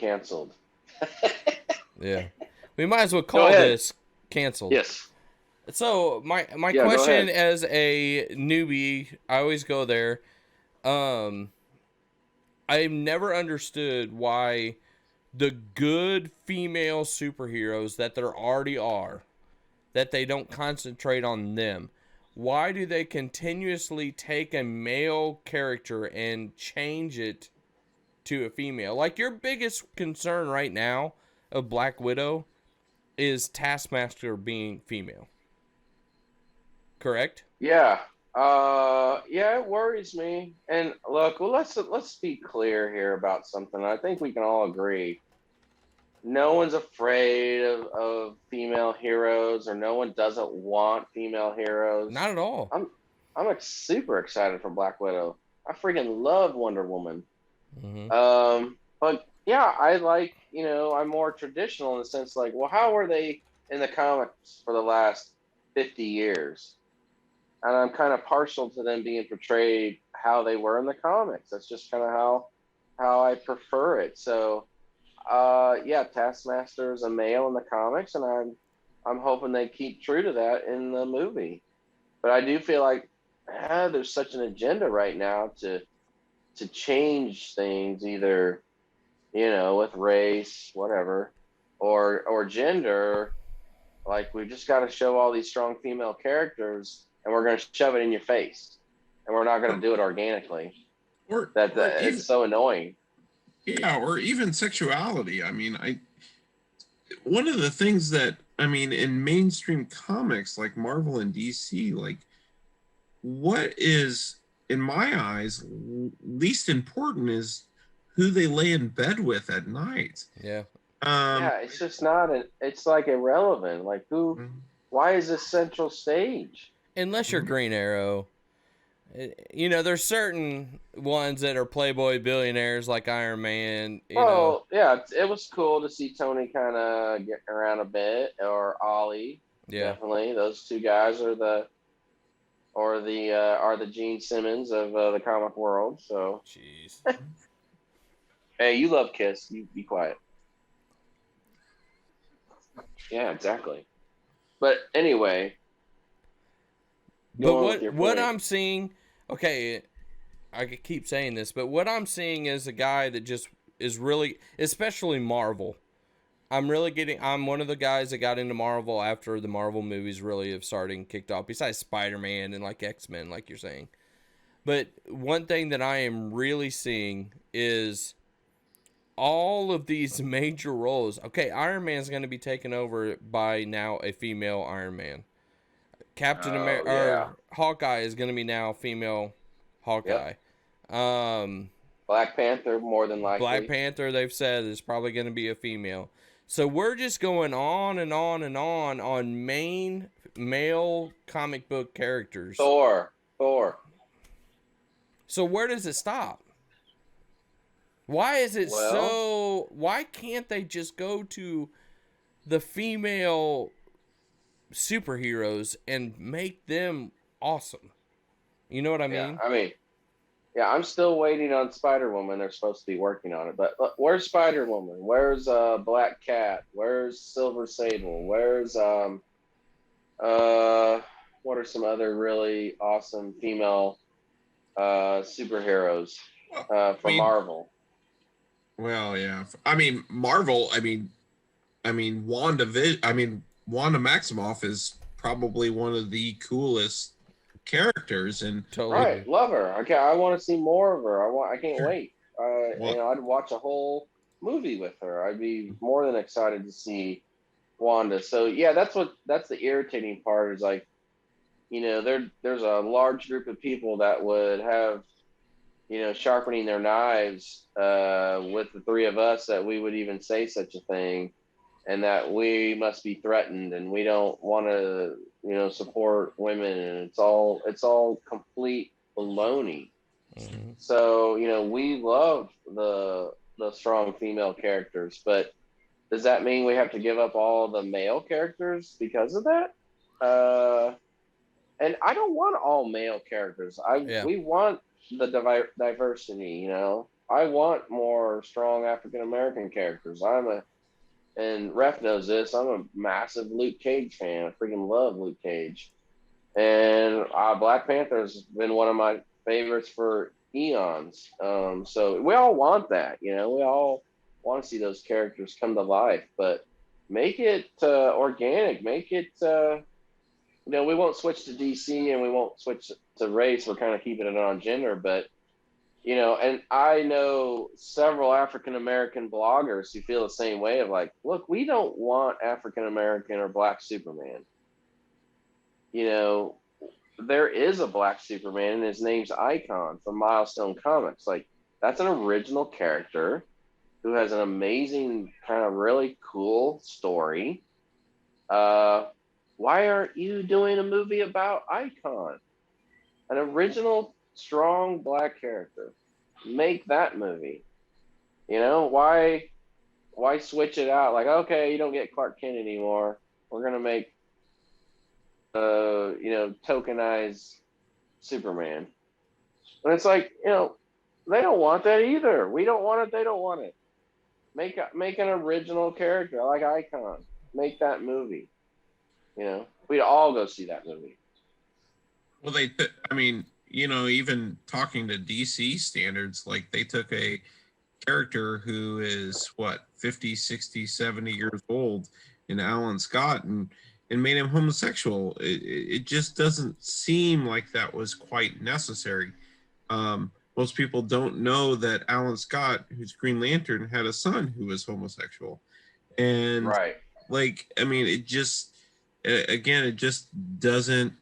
canceled. Yeah. We might as well Go call ahead. this canceled. Yes. So my Yeah, go question ahead. as a newbie, I always go there. Um, I've never understood why the good female superheroes that there already are, that they don't concentrate on them. Why do they continuously take a male character and change it to a female? Like your biggest concern right now of Black Widow is Taskmaster being female. Correct? Yeah. Yeah, it worries me. And look, well, let's be clear here about something. I think we can all agree. No one's afraid of female heroes, or no one doesn't want female heroes. Not at all. I'm super excited for Black Widow. I freaking love Wonder Woman. Mm-hmm. But yeah, I like, I'm more traditional in the sense like, well, how were they in the comics for the last 50 years? And I'm kind of partial to them being portrayed how they were in the comics. That's just kind of how I prefer it. So, yeah, Taskmaster is a male in the comics, and I'm hoping they keep true to that in the movie. But I do feel like there's such an agenda right now to change things, either with race, whatever, or gender. Like we just got to show all these strong female characters, and we're going to shove it in your face, and we're not going to or do it organically. or, or That even it's so annoying. yeah, or even sexuality. I mean, I one of the things that I mean in mainstream comics like Marvel and DC, like what is in my eyes least important is who they lay in bed with at night. Yeah. Um, Yeah, it's just not. It's like irrelevant. Like who? Why is this central stage? Unless you're Green Arrow. There's certain ones that are playboy billionaires like Iron Man, Well, yeah, it was cool to see Tony kind of getting around a bit, or Ollie. Yeah. Definitely, those two guys are the Gene Simmons of the comic world. So, Jeez. hey, you love Kiss. You be quiet. Yeah, exactly. But anyway, But go on with what your what point. I'm seeing, okay, I could keep saying this, but what I'm seeing is a guy that just is really, especially Marvel. I'm one of the guys that got into Marvel after the Marvel movies really have started and kicked off, besides Spider-Man and like X-Men, like you're saying. But one thing that I am really seeing is all of these major roles. Okay, Iron Man's going to be taken over by now a female Iron Man. Captain Oh America yeah. or Hawkeye is going to be now female Hawkeye. Yep. Um, Black Panther more than Black likely. Panther, they've said, is probably going to be a female. So we're just going on and on and on main male comic book characters. Thor. So where does it stop? Why is it Well, so? Why can't they just go to the female superheroes and make them awesome? You know what I yeah. mean? I mean, yeah. I'm still waiting on Spider Woman. They're supposed to be working on it, but where's Spider Woman? Where's Black Cat? Where's Silver Sable? Where's uh what are some other really awesome female superheroes well, I from mean, Marvel? well, yeah. I mean, Marvel. I mean, Wanda Maximoff is probably one of the coolest characters, and Totally it, Right, agree. love her. Okay, I want to see more of her. I can't sure. wait. Well, I'd watch a whole movie with her. I'd be more than excited to see Wanda. So yeah, that's the irritating part is like, there's a large group of people that would have, sharpening their knives with the three of us, that we would even say such a thing, and that we must be threatened, and we don't want to, support women, and it's all complete baloney. Mm-hmm. So, we love the strong female characters, but does that mean we have to give up all the male characters because of that? And I don't want all male characters. Yeah. We want the diversity. I want more strong African American characters. And Ref knows this. I'm a massive Luke Cage fan. I freaking love Luke Cage. And Black Panther's been one of my favorites for eons. So we all want that, you know. We all want to see those characters come to life, but make it organic. Make it, you know, we won't switch to DC and we won't switch to race. We're kind of keeping it on gender, but you know, and I know several African American bloggers who feel the same way of like, look, we don't want African American or Black Superman. You know, there is a Black Superman, and his name's Icon from Milestone Comics. Like, that's an original character who has an amazing, kind of really cool story. Why aren't you doing a movie about Icon? An original, strong Black character. Make that movie. You know, why switch it out? Like, okay, you don't get Clark Kent anymore. We're gonna make you know, tokenize Superman. And it's like, you know, they don't want that either. We don't want it, they don't want it. Make an original character like Icon. Make that movie. You know, we'd all go see that movie. Well, I mean, you know, even talking to DC standards, like they took a character who is what 50, 60, 70 years old in Alan Scott and made him homosexual. It just doesn't seem like that was quite necessary. Most people don't know that Alan Scott, who's Green Lantern, had a son who was homosexual. And right. like, I mean, it just, again, it just doesn't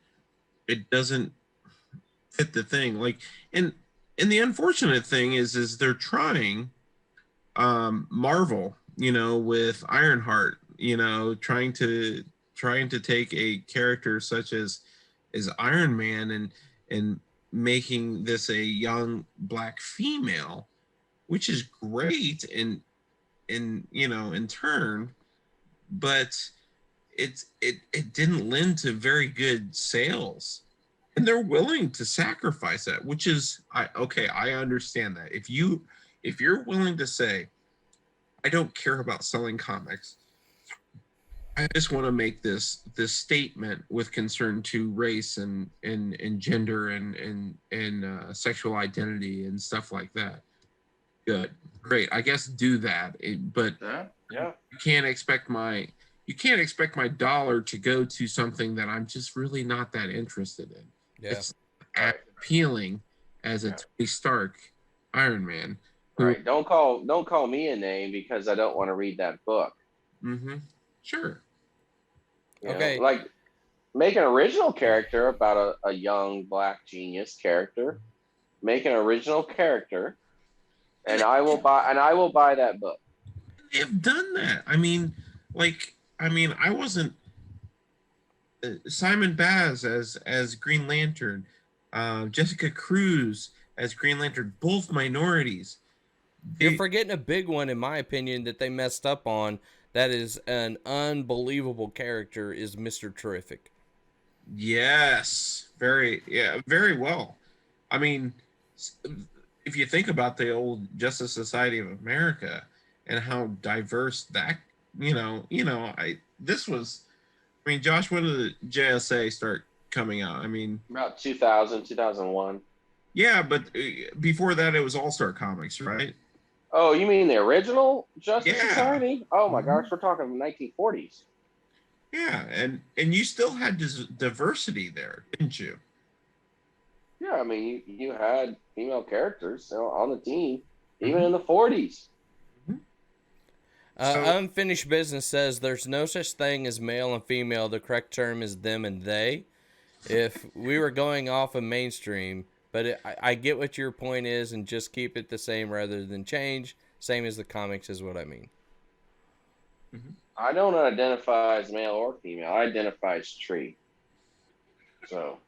fit the thing. Like, and the unfortunate thing is they're trying Marvel, you know, with Ironheart, you know, trying to take a character such as Iron Man and making this a young Black female, which is great in you know, in turn, but it didn't lend to very good sales. And they're willing to sacrifice that, which is I understand that. If you're willing to say, I don't care about selling comics, I just want to make this statement with concern to race and gender and sexual identity and stuff like that. Good, great. I guess do that, but yeah. you can't expect my dollar to go to something that I'm just really not that interested in. Yeah. It's as appealing as a Tony Stark Iron Man. Right. Don't call me a name because I don't want to read that book. Mm-hmm. Sure. You Okay. know, like make an original character about a young Black genius character. Make an original character, and I will buy that book. They have done that. I mean, I wasn't Simon Baz as Green Lantern, Jessica Cruz as Green Lantern, both minorities. You're forgetting a big one, in my opinion, that they messed up on. That is an unbelievable character. Is Mr. Terrific? Yes, very well. I mean, if you think about the old Justice Society of America and how diverse that, this was. I mean, Josh, when did the JSA start coming out? I mean, about 2000, 2001. Yeah, but before that, it was All Star Comics, right? Oh, you mean the original Justice Society? Oh my gosh, we're talking 1940s. Yeah, and you still had diversity there, didn't you? Yeah, I mean, you had female characters on the team, even in the 40s. Unfinished Business says there's no such thing as male and female. The correct term is them and they. If we were going off of mainstream, but I get what your point is, and just keep it the same rather than change. Same as the comics is what I mean. I don't identify as male or female. I identify as tree. So.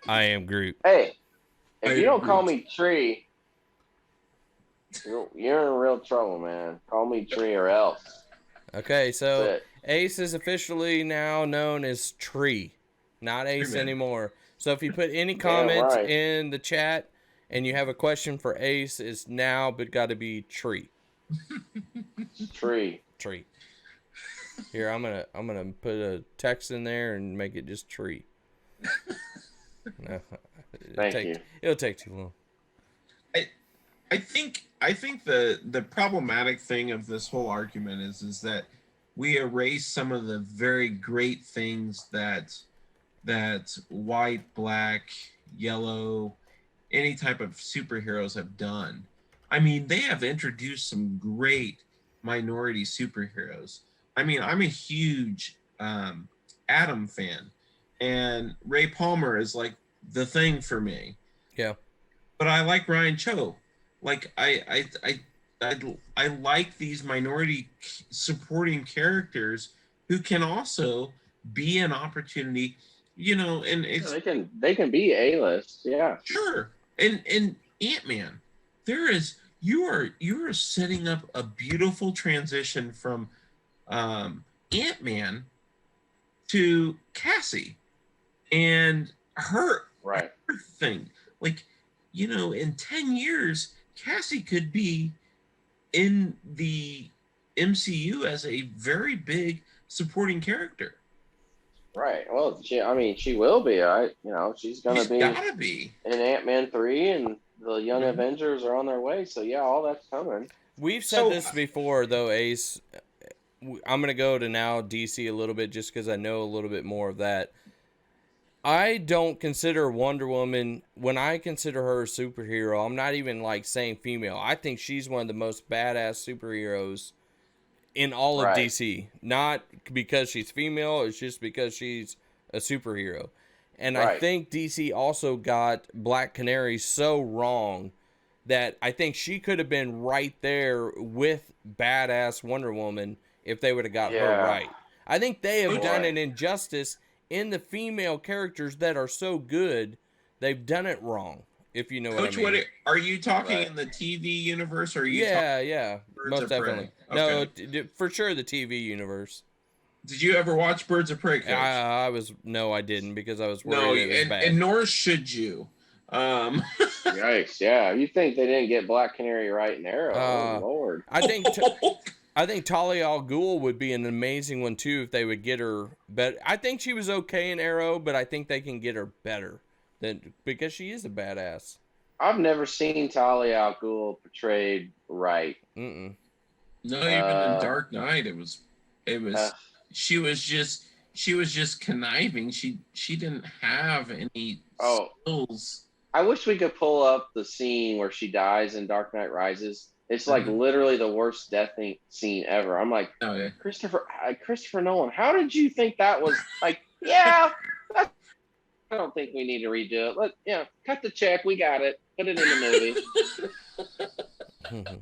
I am Groot. Hey, if you don't call me tree, you're in real trouble, man. Call me tree or else. Okay, so Ace is officially now known as Tree, not Ace anymore. So if you put any Damn comments right. in the chat and you have a question for Ace, it's now but got to be tree. Tree. Tree. Here, I'm gonna put a text in there and make it just tree. No, Thank you. it'll take too long. I think the problematic thing of this whole argument is that we erase some of the very great things that white, black, yellow, any type of superheroes have done. I mean, they have introduced some great minority superheroes. I mean, I'm a huge Atom fan, and Ray Palmer is like the thing for me. Yeah. But I like Ryan Cho. Like I like these minority supporting characters who can also be an opportunity, you know, and Yeah, it's they can be A-list. Yeah. sure. And Ant-Man, there is you are setting up a beautiful transition from Ant-Man to Cassie and Right. her thing. Like, you know, in 10 years, Cassie could be in the MCU as a very big supporting character. Right. Well, she will be. She's gonna She's be gotta be. in Ant-Man 3, and the Young Mhm. Avengers are on their way. So yeah, all that's coming. We've said So this before, though, Ace. I'm gonna go to now DC a little bit just because I know a little bit more of that. I don't consider Wonder Woman, when I consider her a superhero, I'm not even like saying female. I think she's one of the most badass superheroes in all of Right. DC. Not because she's female, it's just because she's a superhero. And I Right. think DC also got Black Canary so wrong that I think she could have been right there with badass Wonder Woman if they would have got her Yeah. right. I think they have done Boy. an injustice in the female characters that are so good. They've done it wrong, if you know what I Coach, mean. what are you talking Right. in the TV universe, or are you talking Yeah, Birds most of definitely. Prey? No, Okay. for sure the TV universe. Did you ever watch Birds of Prey, Coach? I didn't because I was No, worried it was and bad. nor should you. Um, Yikes! Yeah, you think they didn't get Black Canary right in Arrow? Oh Lord! I think Talia al Ghul would be an amazing one too if they would get her. But I think she was okay in Arrow, but I think they can get her better because she is a badass. I've never seen Talia al Ghul portrayed right. Mm-mm. no, even in Uh, Dark Knight, it uh, was she was just conniving. She didn't have any oh, skills. I wish we could pull up the scene where she dies in Dark Knight Rises. It's like Mhm. literally the worst death scene ever. I'm like, Oh yeah. Christopher Nolan, how did you think that was like? Yeah, I don't think we need to redo it. Cut the check. We got it. Put it in the movie.